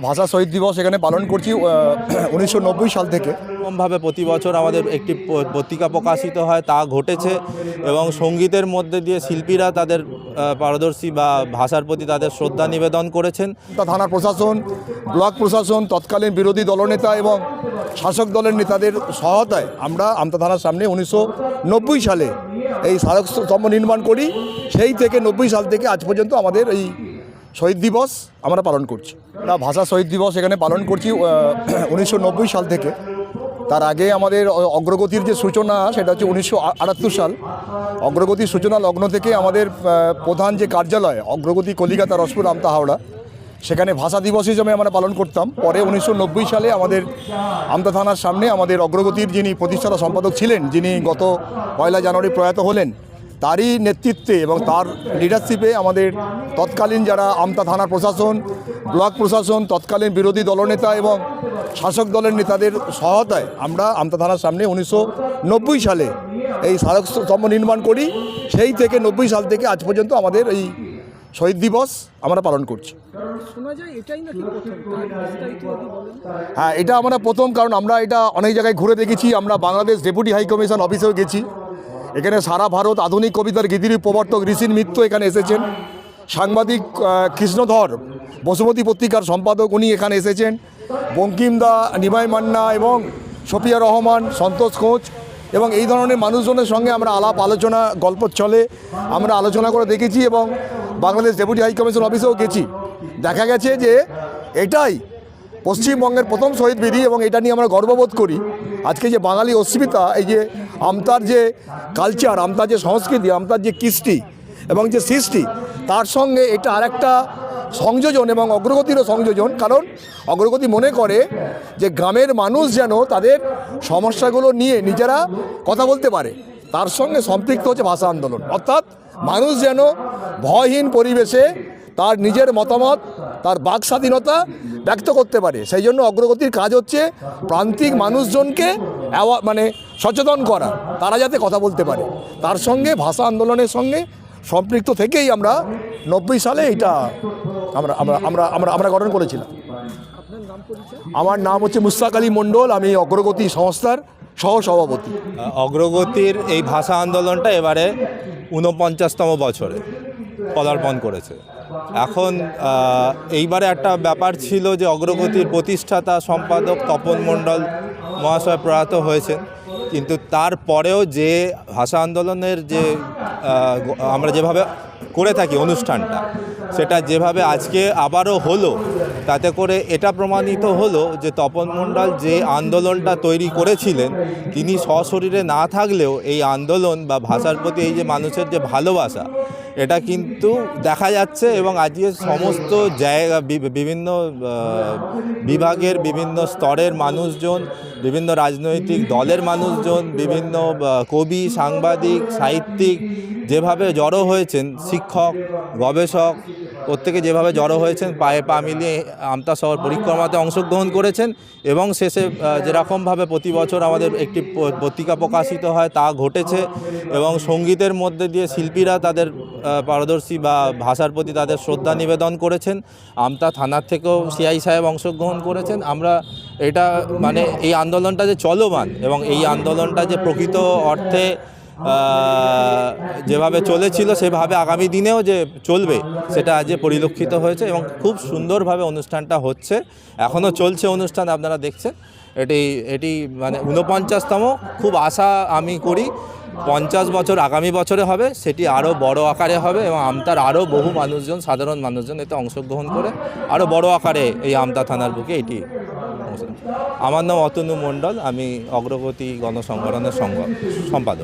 ভাষা শহীদ দিবস এখানে পালন করছি 1990 সাল থেকে। এরকমভাবে প্রতি বছর আমাদের একটি পত্রিকা প্রকাশিত হয়, তা ঘটেছে এবং সঙ্গীতের মধ্যে দিয়ে শিল্পীরা তাদের পারদর্শী বা ভাষার প্রতি তাদের শ্রদ্ধা নিবেদন করেছেন। থানার প্রশাসন, ব্লক প্রশাসন, তৎকালীন বিরোধী দলনেতা এবং শাসক দলের নেতাদের সহায়তায় আমরা আমতা থানার সামনে 1990 সালে এই স্মারক স্তম্ভ নির্মাণ করি। সেই থেকে 90 সাল থেকে আজ পর্যন্ত আমাদের এই শহীদ দিবস আমরা পালন করছি। ভাষা শহীদ দিবস এখানে পালন করছি 1990 সাল থেকে। তার আগে আমাদের অগ্রগতির যে সূচনা সেটা হচ্ছে 1978 সাল। অগ্রগতির সূচনা লগ্ন থেকে আমাদের প্রধান যে কার্যালয় অগ্রগতি কলিকাতা রসপুর আমতা হাওড়া, সেখানে ভাষা দিবস হিসেবে আমরা পালন করতাম। পরে 1990 সালে আমাদের আমতা থানার সামনে আমাদের অগ্রগতির যিনি প্রতিষ্ঠাতা সম্পাদক ছিলেন, যিনি গত 1 জানুয়ারি প্রয়াত হলেন, তারই নেতৃত্বে এবং তার লিডারশিপে আমাদের তৎকালীন যারা আমতা থানার প্রশাসন, ব্লক প্রশাসন, তৎকালীন বিরোধী দলনেতা এবং শাসক দলের নেতাদের সহায়তায় আমরা আমতা থানার সামনে 1990 সালে এই স্মারক স্তম্ভ নির্মাণ করি। সেই থেকে 90 সাল থেকে আজ পর্যন্ত আমাদের এই শহীদ দিবস আমরা পালন করছি। হ্যাঁ, এটা আমরা প্রথম, কারণ আমরা এটা অনেক জায়গায় ঘুরে দেখেছি। আমরা বাংলাদেশ ডেপুটি হাই কমিশন অফিসেও গেছি। এখানে সারা ভারত আধুনিক কবিতার গীতির প্রবর্তক ঋষিন মিত্র এখানে এসেছেন। সাংবাদিক কৃষ্ণধর বসুমতী পত্রিকার সম্পাদক উনি এখানে এসেছেন। বঙ্কিমদা, নিমাই মান্না এবং শফিয়া রহমান, সন্তোষ কোচ এবং এই ধরনের মানুষজনের সঙ্গে আমরা আলাপ আলোচনা গল্প চলে আমরা আলোচনা করে দেখেছি এবং বাংলাদেশ ডেপুটি হাই কমিশন অফিসেও গেছি। দেখা গেছে যে এটাই পশ্চিমবঙ্গের প্রথম শহীদ বিধি এবং এটা নিয়ে আমরা গর্ববোধ করি। আজকে যে বাঙালি অস্মিতা, এই যে আমতার যে কালচার, আমতার যে সংস্কৃতি, আমতার যে কৃষ্টি এবং যে সৃষ্টি, তার সঙ্গে এটা আরেকটা সংযোজন এবং অগ্রগতিরও সংযোজন। কারণ অগ্রগতি মনে করে যে গ্রামের মানুষ যেন তাদের সমস্যাগুলো নিয়ে নিজেরা কথা বলতে পারে, তার সঙ্গে সম্পৃক্ত হচ্ছে ভাষা আন্দোলন। অর্থাৎ মানুষ যেন ভয়হীন পরিবেশে তার নিজের মতামত, তার বাক স্বাধীনতা ব্যক্ত করতে পারে। সেই জন্য অগ্রগতির কাজ হচ্ছে প্রান্তিক মানুষজনকে সচেতন করা, তারা যাতে কথা বলতে পারে। তার সঙ্গে ভাষা আন্দোলনের সঙ্গে সম্পৃক্ত থেকেই আমরা 90 সালে এটা আমরা আমরা আমরা আমরা আমরা গঠন করেছিলাম। আমার নাম হচ্ছে মুস্তাক আলী মণ্ডল, আমি অগ্রগতি সংস্থার সহসভাপতি। অগ্রগতির এই ভাষা আন্দোলনটা এবারে 49তম বছরে পদার্পণ করেছে। এখন এইবারে একটা ব্যাপার ছিল যে অগ্রগতির প্রতিষ্ঠাতা সম্পাদক তপন মণ্ডল মহাশয় প্রয়াত হয়েছেন, কিন্তু তারপরেও যে ভাষা আন্দোলনের যে আমরা যেভাবে করে থাকি অনুষ্ঠানটা, সেটা যেভাবে আজকে আবারও হলো, তাতে করে এটা প্রমাণিত হলো যে তপন মণ্ডল যে আন্দোলনটা তৈরি করেছিলেন, তিনি সশরীরে না থাকলেও এই আন্দোলন বা ভাষার প্রতি এই যে মানুষের যে ভালোবাসা, এটা কিন্তু দেখা যাচ্ছে। এবং আজকে সমস্ত জায়গা, বিভিন্ন বিভাগের বিভিন্ন স্তরের মানুষজন, বিভিন্ন রাজনৈতিক দলের মানুষজন, বিভিন্ন কবি, সাংবাদিক, সাহিত্যিক যেভাবে জড়ো হয়েছেন, শিক্ষক, গবেষক, প্রত্যেকে যেভাবে জড়ো হয়েছেন, পায়ে পা মিলিয়ে আমতা শহর পরিক্রমাতে অংশগ্রহণ করেছেন। এবং শেষে যেরকমভাবে প্রতি বছর আমাদের একটি পত্রিকা প্রকাশিত হয়, তা ঘটেছে এবং সঙ্গীতের মধ্যে দিয়ে শিল্পীরা তাদের পারদর্শী বা ভাষার প্রতি তাদের শ্রদ্ধা নিবেদন করেছেন। আমতা থানার থেকেও সিআই সাহেব অংশগ্রহণ করেছেন। আমরা এটা এই আন্দোলনটা যে চলমান এবং এই আন্দোলনটা যে প্রকৃত অর্থে যেভাবে চলেছিল সেভাবে আগামী দিনেও যে চলবে, সেটা আজ পরিলক্ষিত হয়েছে এবং খুব সুন্দরভাবে অনুষ্ঠানটা হচ্ছে। এখনও চলছে অনুষ্ঠান, আপনারা দেখছেন। এটি 49তম। খুব আশা আমি করি 50 বছর আগামী বছরে হবে, সেটি আরও বড় আকারে হবে এবং আমতার আরও বহু মানুষজন, সাধারণ মানুষজন এতে অংশগ্রহণ করে আরও বড় আকারে এই আমতা থানার বুকে এটি। আমার নাম অতনু মণ্ডল, আমি অগ্রগতি গণসংগঠনের সম্পাদক।